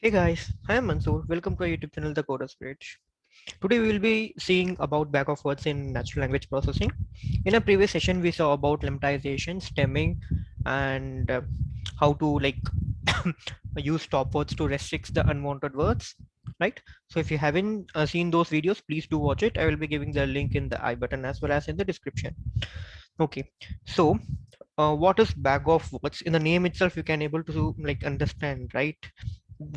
Hey guys, I am Mansoor. Welcome to our YouTube channel, The Coder Spirit. Today we will be seeing about back of words in natural language processing. In a previous session, we saw about lemmatization, stemming, and how to use stop words to restrict the unwanted words. Right. So if you haven't seen those videos, please do watch it. I will be giving the link in the I button as well as in the description. Okay. So what is bag of words? In the name itself, you can able to understand, right?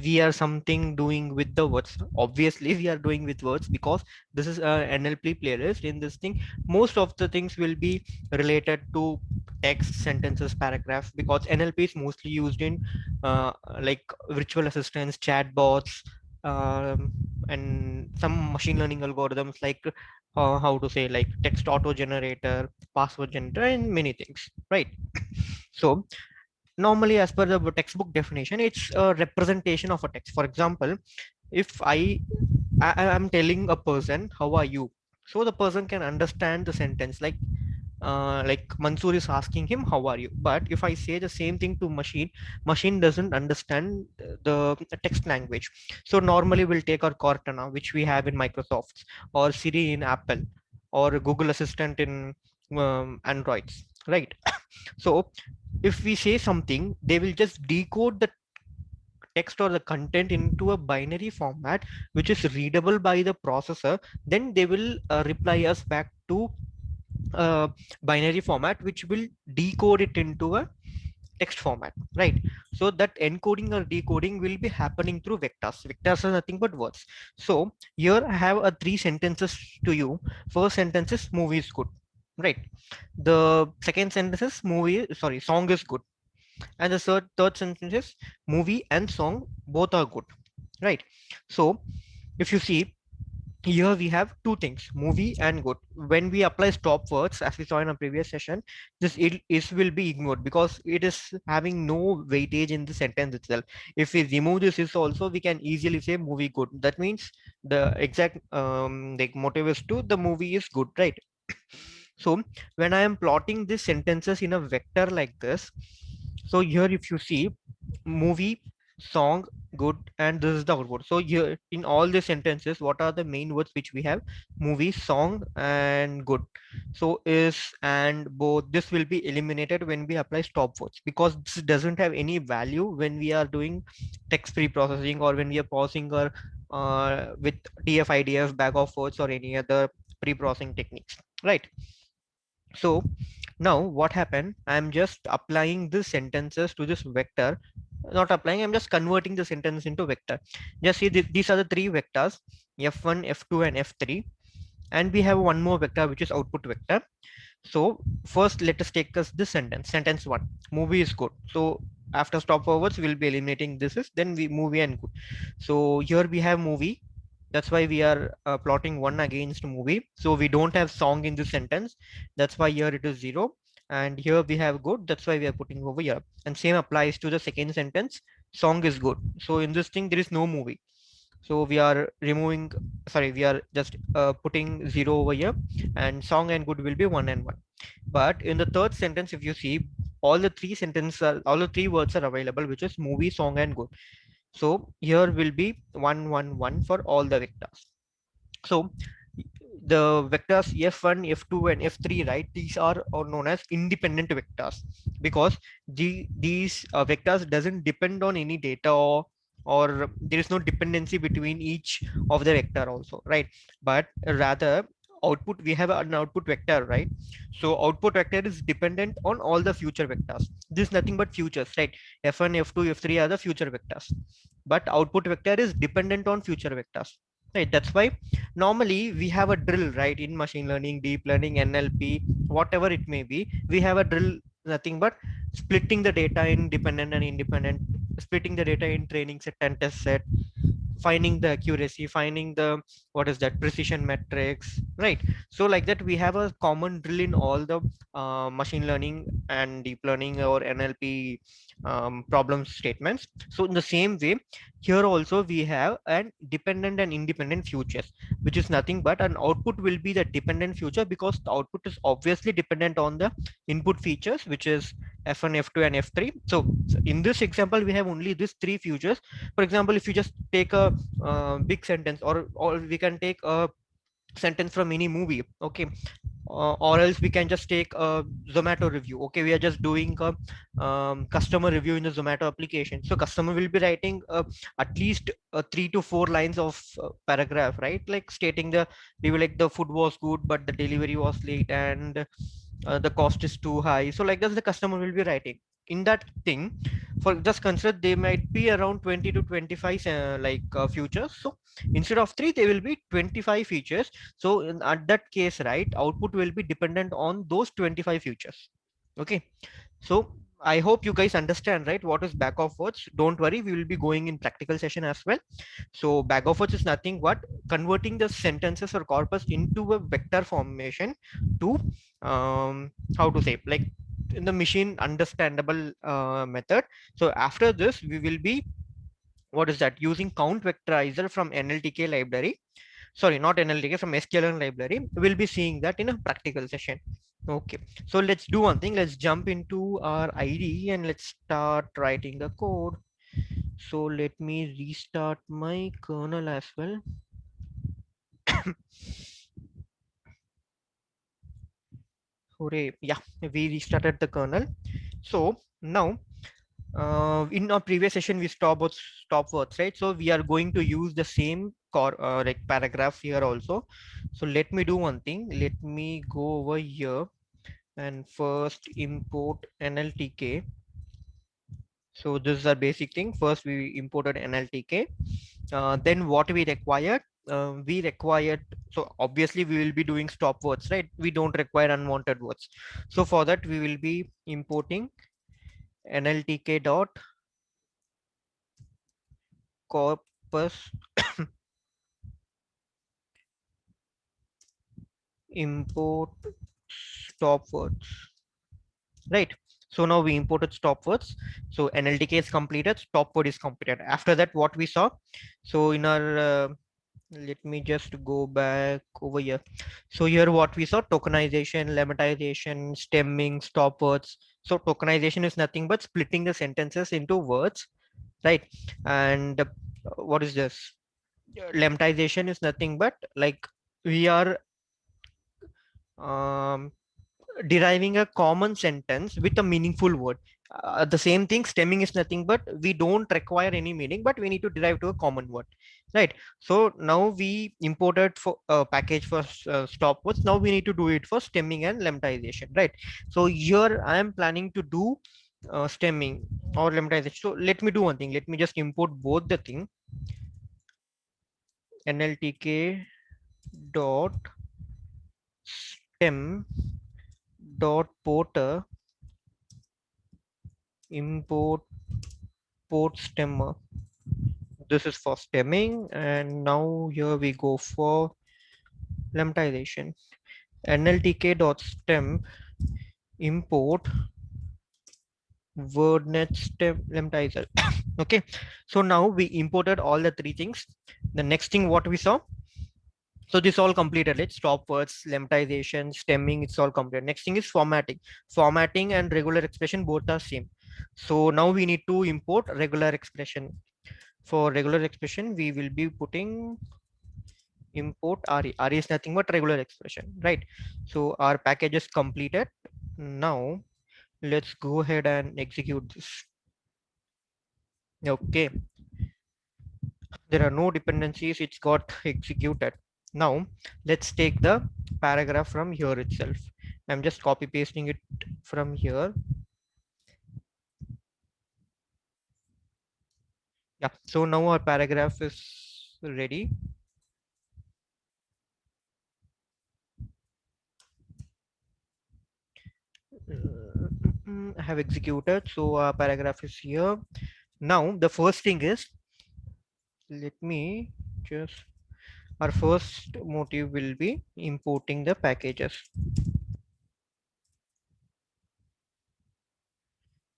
We are something doing with the words. Obviously we are doing with words because this is a NLP playlist. In this thing, most of the things will be related to text, sentences, paragraphs, because NLP is mostly used in uh, like virtual assistants, chatbots, and some machine learning algorithms, like how to say, like text auto generator, password generator, and many things, right? So normally, as per the textbook definition, it's a representation of a text. For example, if I am telling a person, how are you, so the person can understand the sentence, like Mansoor is asking him, how are you? But if I say the same thing to machine doesn't understand the text language. So normally we'll take our Cortana, which we have in Microsoft, or Siri in Apple, or Google Assistant in Androids, right? So if we say something, they will just decode the text or the content into a binary format which is readable by the processor. Then they will reply us back to a binary format which will decode it into a text format, right? So that encoding or decoding will be happening through vectors. Vectors are nothing but words. So here I have a three sentences to you. First sentence is movie is good, right? The second sentence is song is good, and the third sentence is movie and song both are good, right? So if you see, here we have two things, movie and good. When we apply stop words, as we saw in a previous session, this it is will be ignored because it is having no weightage in the sentence itself. If we remove this is also, we can easily say movie good. That means the exact like motive is to the movie is good, right? So when I am plotting these sentences in a vector like this, so here if you see, movie, song, good, and this is the output. So here in all the sentences, what are the main words which we have? Movie, song, and good. So is and both, this will be eliminated when we apply stop words, because this doesn't have any value when we are doing text pre-processing, or when we are pausing, or with DF, bag of words, or any other pre-processing techniques, right? So now what happened? I'm just applying these sentences to this vector. Not applying, I'm just converting the sentence into vector. Just see, these are the three vectors, F1, F2, and F3. And we have one more vector, which is output vector. So first, let us take us this sentence. Sentence one, movie is good. So after stopovers, we'll be eliminating this is, then we movie and good. So here we have movie. That's why we are plotting one against movie. So we don't have song in this sentence. That's why here it is zero. And here we have good. That's why we are putting over here. And same applies to the second sentence. Song is good. So in this thing, there is no movie. So we are removing, sorry, we are just putting zero over here, and song and good will be one and one. But in the third sentence, if you see, all the three words are available, which is movie, song, and good. So here will be 1 1 1 for all the vectors. So the vectors f1, f2, and f3, right? These are known as independent vectors, because these vectors doesn't depend on any data, or there is no dependency between each of the vector also, right? But rather, output, we have an output vector, right? So output vector is dependent on all the future vectors. This is nothing but futures, right? F1, F2, F3 are the future vectors, but output vector is dependent on future vectors, right? That's why normally we have a drill, right? In machine learning, deep learning, NLP, whatever it may be, we have a drill, nothing but splitting the data in dependent and independent, splitting the data in training set and test set, finding the accuracy, finding the, what is that, precision metrics, right? So like that, we have a common drill in all the machine learning and deep learning or NLP problem statements. So in the same way, here also we have an dependent and independent futures, which is nothing but an output will be the dependent future because the output is obviously dependent on the input features, which is f1, f2, and f3. So in this example, we have only these three futures. For example, if you just take a big sentence, or we can take a sentence from any movie, okay, or else we can just take a Zomato review. Okay, we are just doing a customer review in the Zomato application. So customer will be writing at least 3 to 4 lines of paragraph, right? Like stating the review, like the food was good, but the delivery was late, and the cost is too high. So like that, the customer will be writing in that thing. For just consider, they might be around 20 to 25 features. So instead of three, there will be 25 features. So at that case, right, output will be dependent on those 25 features. Okay, so I hope you guys understand, right, what is back of words. Don't worry, we will be going in practical session as well. So back of words is nothing but converting the sentences or corpus into a vector formation to how to say, like, in the machine understandable method. So after this, we will be, what is that, using count vectorizer from NLTK library. Sorry, not NLTK, from sklearn library. We'll be seeing that in a practical session. Okay, so let's do one thing. Let's jump into our IDE and let's start writing the code. So let me restart my kernel as well. Hooray. Yeah, we restarted the kernel. So now, in our previous session, we stopped with stop words, right? So we are going to use the same core like paragraph here also. So let me do one thing. Let me go over here and first import NLTK. So this is our basic thing. First, we imported NLTK. Then what we required? So obviously we will be doing stop words, right? We don't require unwanted words. So for that, we will be importing NLTK dot corpus import stop words, right? So now we imported stop words. So NLTK is completed, stop word is completed. After that, what we saw, so in our let me just go back over here. So here what we saw: tokenization, lemmatization, stemming, stop words. So tokenization is nothing but splitting the sentences into words, right? And what is this? Lemmatization is nothing but like we are um, deriving a common sentence with a meaningful word. The same thing, stemming is nothing but we don't require any meaning, but we need to derive to a common word, right? So now we imported for a package for stop words. Now we need to do it for stemming and lemmatization, right? So here I am planning to do stemming or lemmatization. So let me do one thing. Let me just import both the thing. NLTK dot stem dot porter import port stemmer. This is for stemming, and now here we go for lemmatization. NLTK dot stem import wordnet stem lemmatizer. Okay, so now we imported all the three things. The next thing what we saw, so this all completed, let's stop words, lemmatization, stemming, it's all completed. Next thing is formatting. Formatting and regular expression both are same. So now we need to import regular expression. For regular expression, we will be putting import RE. RE is nothing but regular expression, right? So our package is completed. Now let's go ahead and execute this. Okay, there are no dependencies, it's got executed. Now let's take the paragraph from here itself. I'm just copy pasting it from here. Yeah, so now our paragraph is ready. I have executed, so our paragraph is here. Now the first thing is, let me just, our first motive will be importing the packages.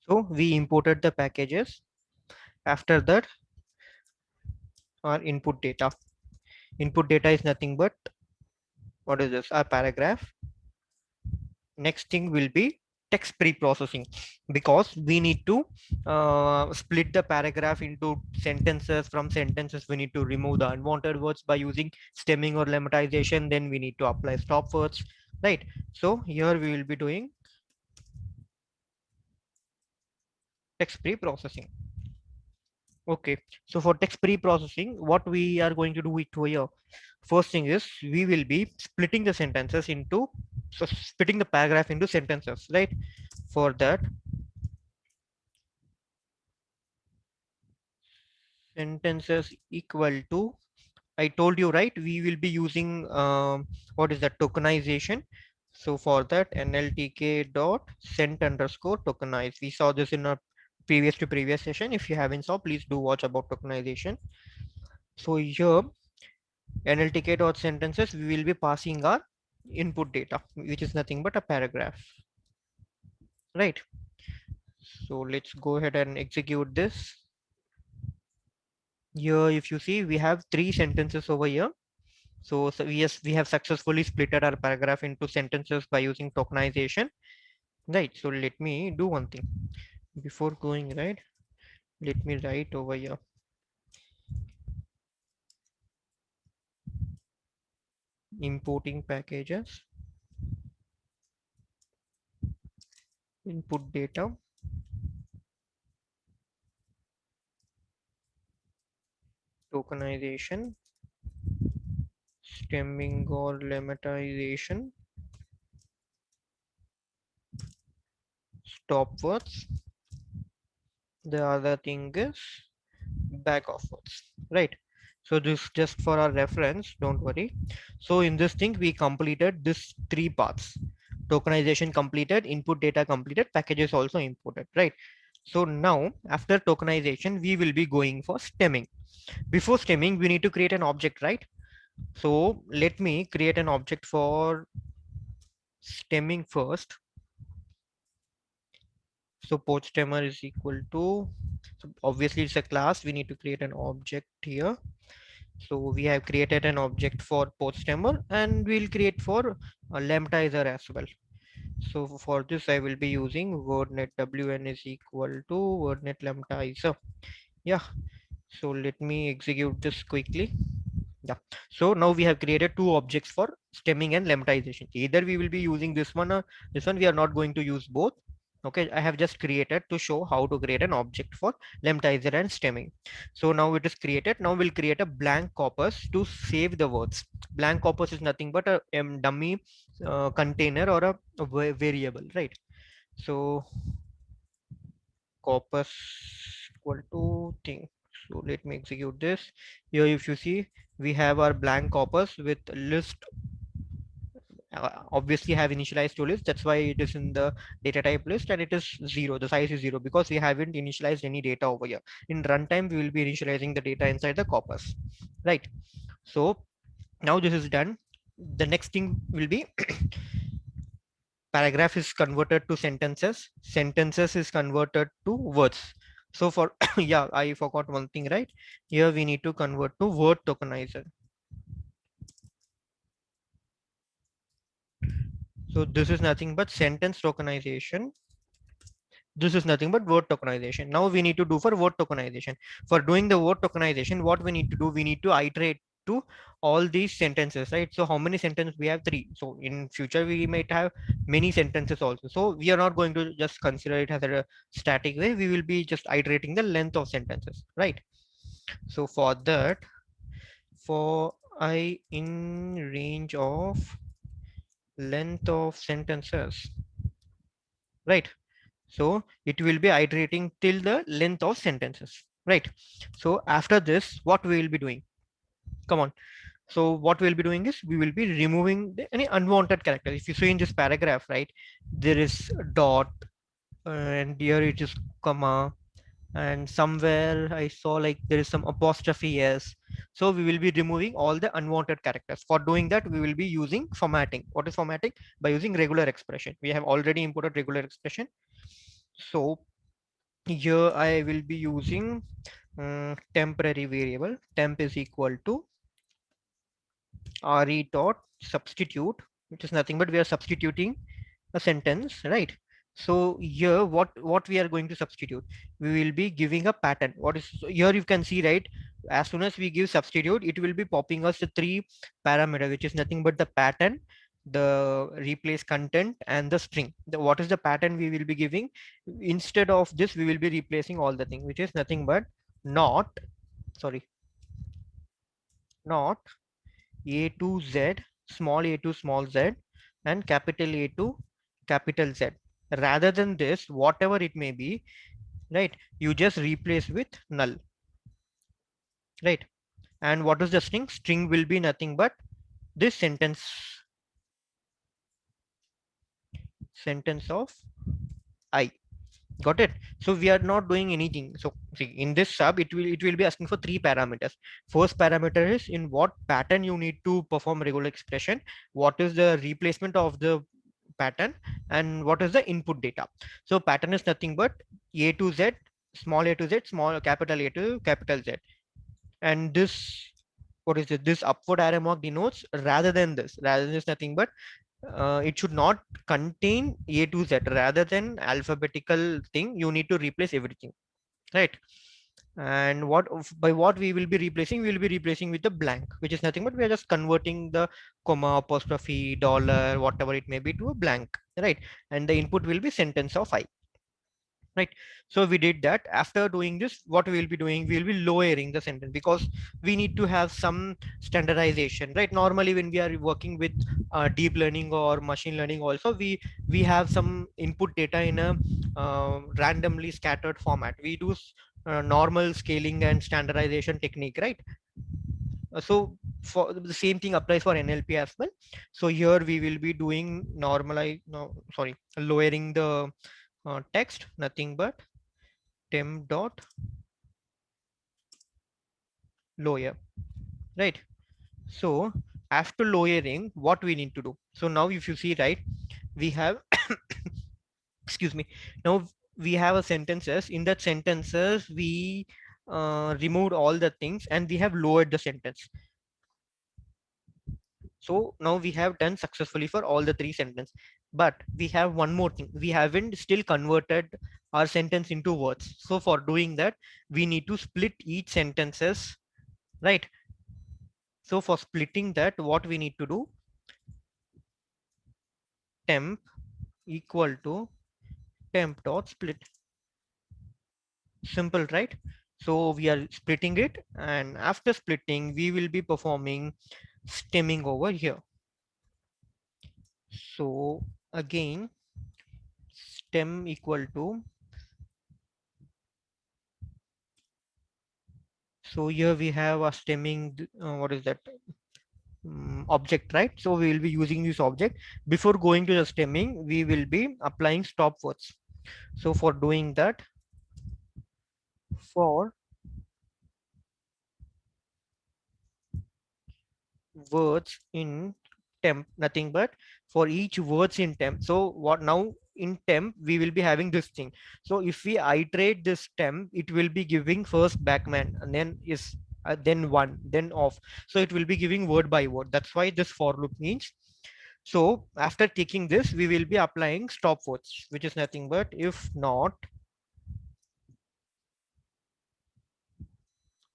So we imported the packages. After that, our input data is nothing but, what is this, our paragraph. Next thing will be text pre-processing, because we need to split the paragraph into sentences. From sentences we need to remove the unwanted words by using stemming or lemmatization. Then we need to apply stop words, right? So here we will be doing text pre-processing. Okay, so for text pre-processing, what we are going to do it here, first thing is we will be splitting the sentences into, so splitting the paragraph into sentences, right? For that, sentences equal to, I told you, right, we will be using what is that, tokenization. So for that, NLTK dot sent underscore tokenize. We saw this in a previous session. If you haven't saw, please do watch about tokenization. So here, NLTK dot sentences, we will be passing our input data, which is nothing but a paragraph, right? So let's go ahead and execute this. Here, if you see, we have three sentences over here. So yes, we have successfully splitted our paragraph into sentences by using tokenization, right? So let me do one thing before going, right? Let me write over here, importing packages, input data, tokenization, stemming or lemmatization, stop words. The other thing is back of words, right? So this just for our reference, don't worry. So in this thing we completed this three parts: tokenization completed, input data completed, packages also imported, right? So now after tokenization we will be going for stemming. Before stemming we need to create an object, right? So let me create an object for stemming first. So port stemmer is equal to, so obviously it's a class, we need to create an object here. So we have created an object for port stemmer, and we'll create for a lemtizer as well. So for this I will be using wordnet wn is equal to wordnet lemtizer. Yeah, so let me execute this quickly. Yeah, so now we have created two objects for stemming and lemmatization. Either we will be using this one or this one. We are not going to use both. Okay, I have just created to show how to create an object for lemtizer and stemming. So now it is created. Now we'll create a blank corpus to save the words. Blank corpus is nothing but a dummy container or a variable, right? So corpus equal to thing. So let me execute this. Here if you see, we have our blank corpus with list, obviously have initialized to list. That's why it is in the data type list, and it is 0. The size is 0 because we haven't initialized any data over here. In runtime we will be initializing the data inside the corpus, right? So now this is done. The next thing will be paragraph is converted to sentences, sentences is converted to words. So for yeah, I forgot one thing, right? Here we need to convert to word tokenizer. So this is nothing but sentence tokenization. This is nothing but word tokenization. Now we need to do for word tokenization. For doing the word tokenization, what we need to do, we need to iterate to all these sentences, right? So how many sentences we have? Three. So in future we might have many sentences also. So we are not going to just consider it as a static way. We will be just iterating the length of sentences, right? So for that, for I in range of length of sentences, right? So it will be iterating till the length of sentences, right? So after this, what we will be doing? Come on. So what we'll be doing is we will be removing any unwanted character. If you see in this paragraph, right, there is a dot, and here it is comma, and somewhere I saw like there is some apostrophe s. So we will be removing all the unwanted characters. For doing that, we will be using formatting. What is formatting? By using regular expression. We have already imported regular expression. So Here I will be using temporary variable. Temp is equal to re dot substitute, which is nothing but we are substituting a sentence, right? So here what we are going to substitute, we will be giving a pattern. What is, so here you can see, right? As soon as we give substitute, it will be popping us the three parameter, which is nothing but the pattern, the replace content, and the string. What is the pattern we will be giving? Instead of this, we will be replacing all the thing, which is nothing but not, sorry, not a to z, small a to small z, and capital A to capital Z. Rather than this, whatever it may be, right, you just replace with null, right? And what is the string? String will be nothing but this sentence of I. Got it? So we are not doing anything. So see, in this sub, it will be asking for three parameters. First parameter is in what pattern you need to perform regular expression, what is the replacement of the pattern, and what is the input data. So pattern is nothing but a to z, small a to z, small capital A to capital Z. And this, what is it, this upward arrow mark denotes rather than this nothing but it should not contain a to z. Rather than alphabetical thing, you need to replace everything, right? And by what we will be replacing, we will be replacing with the blank, which is nothing but we are just converting the comma, apostrophe, dollar, whatever it may be, to a blank, right? And the input will be sentence of I, right? So we did that. After doing this, what we will be doing, we will be lowering the sentence, because we need to have some standardization, right? Normally when we are working with deep learning or machine learning also, we have some input data in a randomly scattered format. We do normal scaling and standardization technique, right? So for the same thing applies for NLP as well. So here we will be doing normalize, no, sorry, lowering the text, nothing but temp dot lower, right? So after lowering, what we need to do? So now if you see, right, we have excuse me, now we have a sentences. In that sentences, we removed all the things and we have lowered the sentence. So now we have done successfully for all the three sentences, but we have one more thing. We haven't still converted our sentence into words. So for doing that, we need to split each sentences, right? So for splitting that, what we need to do, temp equal to temp dot split. Simple, right? So we are splitting it, and after splitting, we will be performing stemming over here. So again, stem equal to, so here we have a stemming, what is that? Object, right? So we will be using this object. Before going to the stemming, we will be applying stop words. So for doing that, for words in temp, nothing but for each words in temp. So what now in temp we will be having this thing. So if we iterate this temp, it will be giving first backman, and then is then one, then off. So it will be giving word by word. That's why this for loop means. So after taking this, we will be applying stop words, which is nothing but if not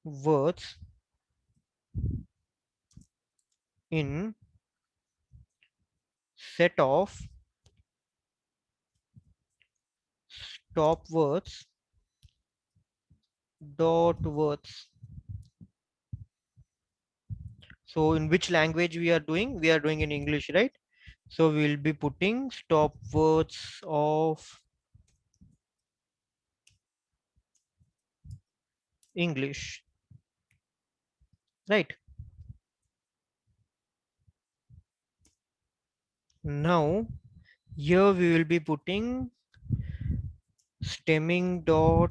words in set of stop words dot words. So in which language we are doing? We are doing in English, right? So we'll be putting stop words of English, right? Now here we will be putting stemming dot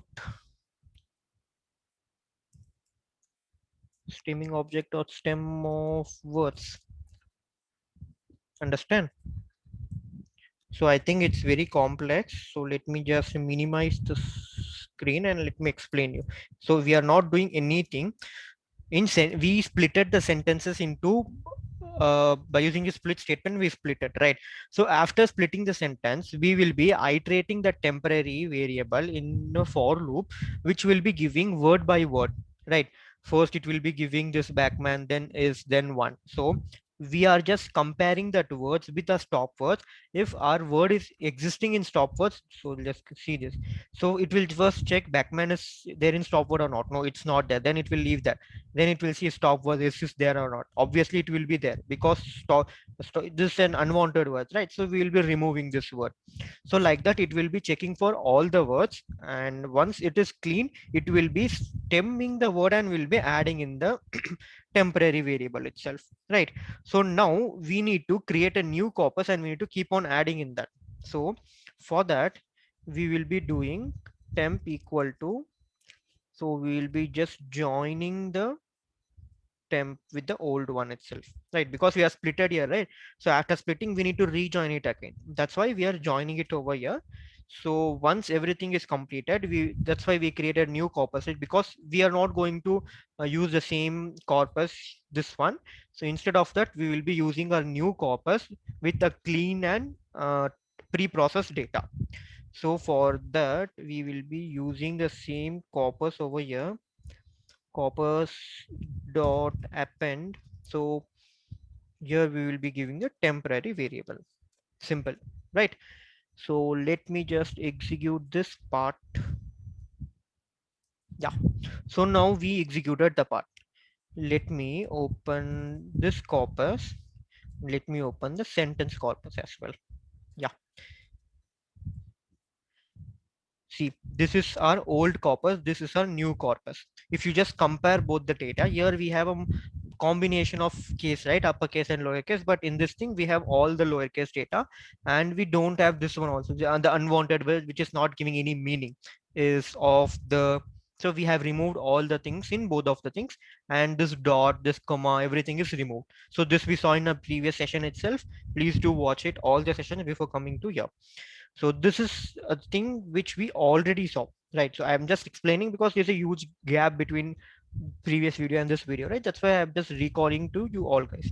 stemming object dot stem of words. Understand? So I think it's very complex. So let me just minimize the screen and let me explain you. So we are not doing anything we splitted the sentences into by using a split statement. We split it, right? So after splitting the sentence, we will be iterating the temporary variable in a for loop, which will be giving word by word, right? First it will be giving this backman, then is, then one. So we are just comparing that words with the stop words. If our word is existing in stop words, so let's see this. So it will first check backman is there in stop word or not. No, it's not there. Then it will leave that. Then it will see stop word is there or not. Obviously it will be there because this is an unwanted word, right? So we will be removing this word. So like that it will be checking for all the words, and once it is clean, it will be stemming the word and will be adding in the temporary variable itself, right? So now we need to create a new corpus and we need to keep on adding in that. So for that we will be doing temp equal to, so we will be just joining the temp with the old one itself, right? Because we are splitted here, right? So after splitting we need to rejoin it again. That's why we are joining it over here. So once everything is completed, that's why we created new corpus, right? Because we are not going to use the same corpus, this one. So instead of that we will be using a new corpus with a clean and pre-processed data. So for that we will be using the same corpus over here, corpus dot append. So here we will be giving a temporary variable. Simple, right? So let me just execute this part. Yeah, so now we executed the part. Let me open this corpus. Let me open the sentence corpus as well. Yeah, see, this is our old corpus, this is our new corpus. If you just compare both the data, here we have a combination of case, right? Uppercase and lowercase, but in this thing we have all the lowercase data, and we don't have this one also, the unwanted word, which is not giving any meaning, is of the. So we have removed all the things in both of the things, and this dot, this comma, everything is removed. So this we saw in a previous session itself. Please do watch it, all the sessions before coming to here. So this is a thing which we already saw, right? So I'm just explaining because there's a huge gap between previous video and this video, right? That's why I'm just recalling to you all guys.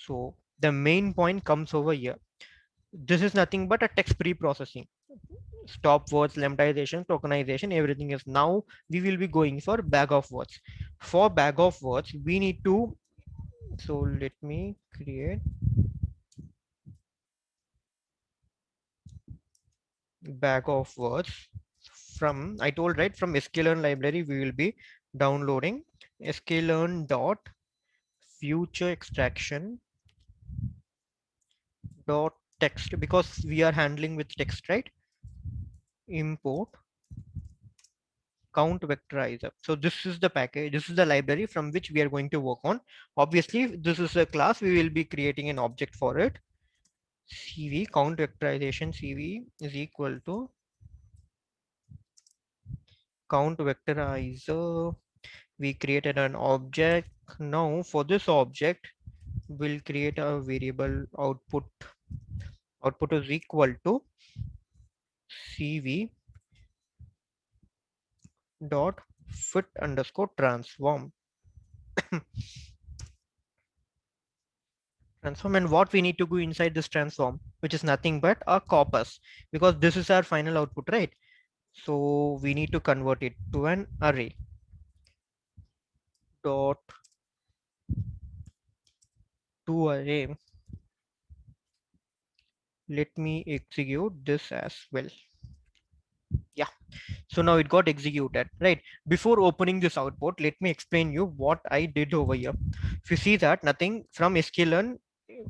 So the main point comes over here. This is nothing but a text pre-processing. Stop words, lemmatization, tokenization, everything is. Now we will be going for bag of words. For bag of words, we need to, so let me create bag of words from, I told, right, from sklearn library we will be downloading sklearn dot future extraction dot text, because we are handling with text, right? Import count vectorizer. So this is the package, this is the library from which we are going to work on. Obviously this is a class, we will be creating an object for it. Cv count vectorization, cv is equal to count vectorizer. We created an object. Now for this object we'll create a variable output. Output is equal to cv dot fit underscore transform. Transform, and what we need to go inside this transform, which is nothing but a corpus, because this is our final output, right? So we need to convert it to an array. Dot to array. Let me execute this as well. Yeah, so now it got executed, right? Before opening this output, let me explain you what I did over here. If you see that, nothing from sklearn,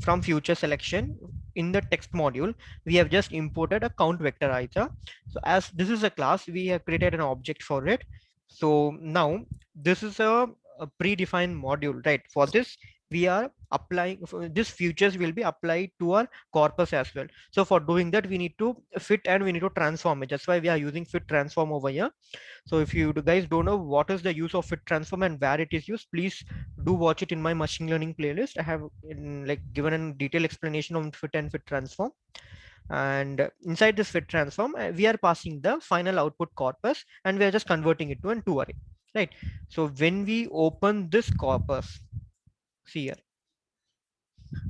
from future selection, in the text module we have just imported a count vectorizer. So as this is a class, we have created an object for it. So now this is a predefined module, right? For this we are applying, this futures will be applied to our corpus as well. So for doing that we need to fit and we need to transform it. That's why we are using fit transform over here. So if you guys don't know what is the use of fit transform and where it is used, please do watch it in my machine learning playlist. I have like given a detailed explanation on fit and fit transform. and inside this fit transform we are passing the final output corpus, and we are just converting it to an 2 array, right? So when we open this corpus, see here,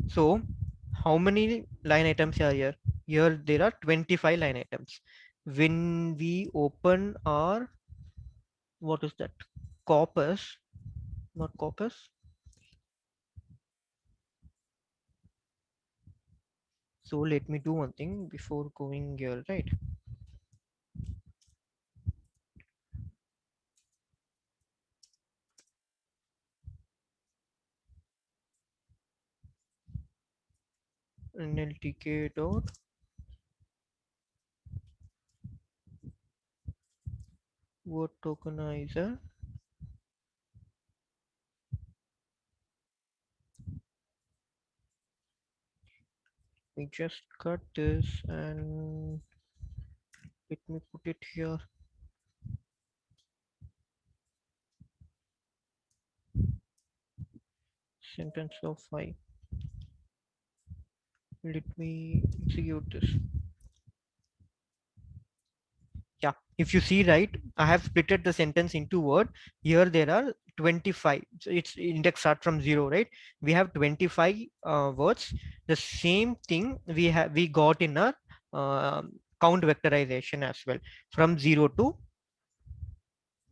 so how many line items are here? Here there are 25 line items. When we open our, what is that, corpus, not corpus. So let me do one thing before going here, right? NLTK dot word tokenizer. We just cut this and let me put it here. Sentence of 5. Let me execute this. Yeah, if you see, right, I have splitted the sentence into word. Here there are 25, so its index start from 0, right? We have 25 words. The same thing we got in our count vectorization as well, from 0 to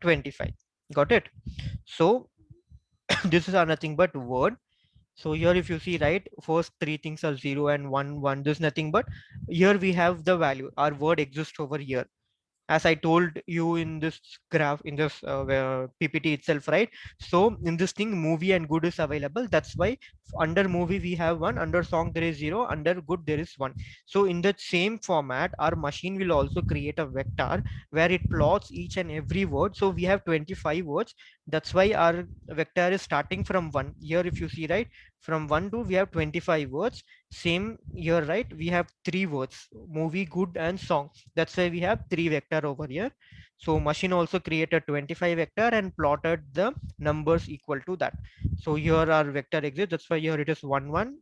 25. Got it? So this is nothing but word. So here if you see, right, first three things are 0 and 1 1. There's nothing but, here we have the value, our word exists over here, as I told you in this graph, in this PPT itself, right? So in this thing, movie and good is available. That's why under movie we have 1, under song there is 0, under good there is 1. So in that same format, our machine will also create a vector where it plots each and every word. So we have 25 words. That's why our vector is starting from 1. Here if you see, right, from 1 to we have 25 words. Same here, right, we have 3 words, movie, good and song. That's why we have 3 vector over here. So machine also created 25 vector and plotted the numbers equal to that. So here our vector exists. That's why here it is 1 1.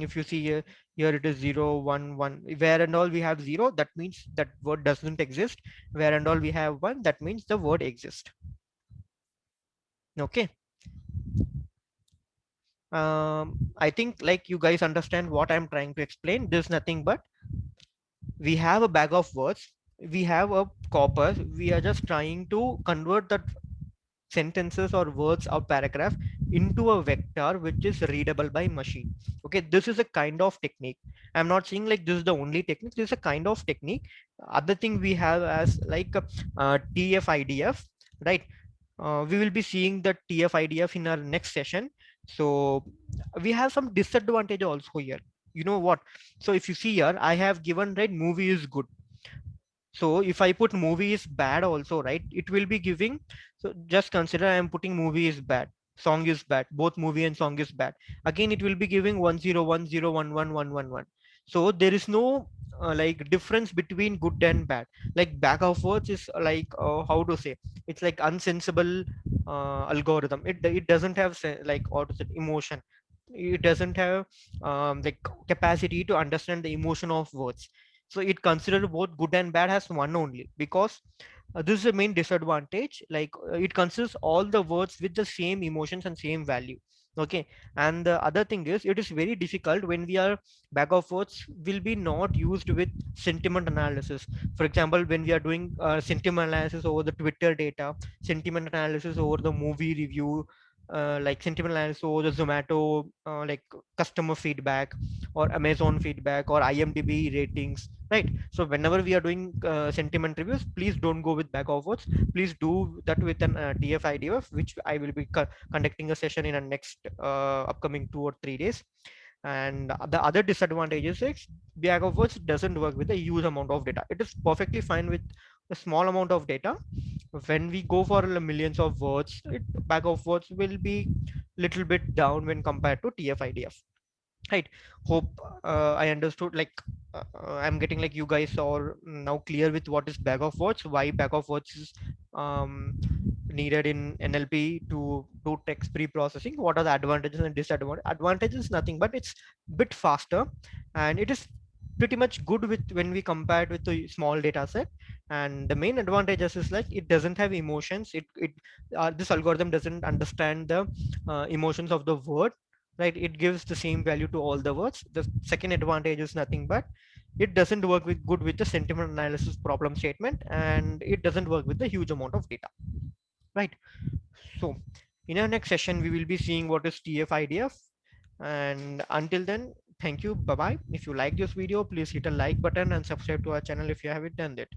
If you see here, here it is 0 1 1. Where and all we have 0, that means that word doesn't exist. Where and all we have 1, that means the word exists. Okay. I think like you guys understand what I'm trying to explain. There's nothing but, we have a bag of words, we have a corpus, we are just trying to convert that sentences or words or paragraph into a vector which is readable by machine. Okay, this is a kind of technique. I'm not saying like this is the only technique, this is a kind of technique. Other thing we have as like TF-IDF, right? We will be seeing the TF-IDF in our next session. So we have some disadvantage also here. You know what? So if you see here, I have given, right, movie is good. So if I put movie is bad also, right, it will be giving. So just consider I am putting movie is bad, song is bad, both movie and song is bad. Again, it will be giving 1010111111. So there is no like difference between good and bad. Like back of words is like how to say, it's like unsensible algorithm. It doesn't have like, what is it, emotion. It doesn't have like capacity to understand the emotion of words. So it considers both good and bad as one only, because this is the main disadvantage. Like it considers all the words with the same emotions and same value. Okay, and the other thing is, it is very difficult when we are, bag of words will be not used with sentiment analysis. For example, when we are doing sentiment analysis over the Twitter data, sentiment analysis over the movie review, like sentiment analysis over the Zomato like customer feedback, or Amazon feedback, or IMDb ratings, right? So whenever we are doing sentiment reviews, please don't go with bag of words. Please do that with an TF-IDF, which I will be conducting a session in a next upcoming 2 or 3 days. And the other disadvantages is, bag of words doesn't work with a huge amount of data. It is perfectly fine with a small amount of data. When we go for millions of words, bag of words will be little bit down when compared to TF-IDF. Right, hope I understood. Like I'm getting like you guys are now clear with what is bag of words, why bag of words is needed in NLP to do text pre-processing. What are the advantages and disadvantages? Advantages nothing but it's bit faster, and it is pretty much good with when we compared with the small data set. And the main advantages is like it doesn't have emotions. This algorithm doesn't understand the emotions of the word, right? It gives the same value to all the words. The second advantage is nothing but it doesn't work with good with the sentiment analysis problem statement, and it doesn't work with the huge amount of data, right? So in our next session we will be seeing what is TF-IDF, and until then, thank you, bye bye. If you like this video, please hit a like button and subscribe to our channel if you haven't done that.